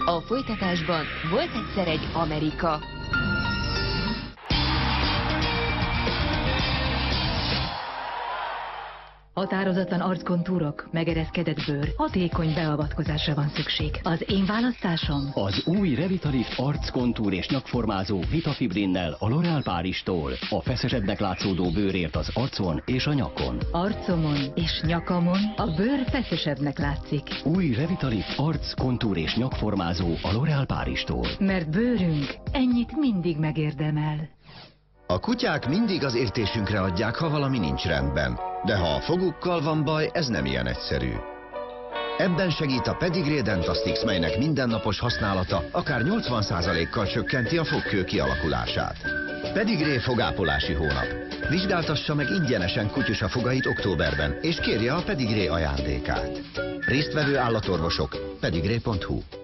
A folytatásban volt egyszer egy Amerika. Határozatlan arckontúrok, megereszkedett bőr, hatékony beavatkozásra van szükség. Az én választásom? Az új Revitalift arckontúr és nyakformázó Vitafibrinnel a L'Oréal Párizstól. A feszesebbnek látszódó bőrért az arcon és a nyakon. Arcomon és nyakamon a bőr feszesebbnek látszik. Új Revitalift arckontúr és nyakformázó a L'Oréal Párizstól. Mert bőrünk ennyit mindig megérdemel. A kutyák mindig az értésünkre adják, ha valami nincs rendben. De ha a fogukkal van baj, ez nem ilyen egyszerű. Ebben segít a Pedigree Dentastix, melynek mindennapos használata akár 80%-kal csökkenti a fogkő kialakulását. Pedigree fogápolási hónap. Vizsgáltassa meg ingyenesen kutyusa fogait októberben, és kérje a Pedigree ajándékát. Résztvevő állatorvosok. pedigree.hu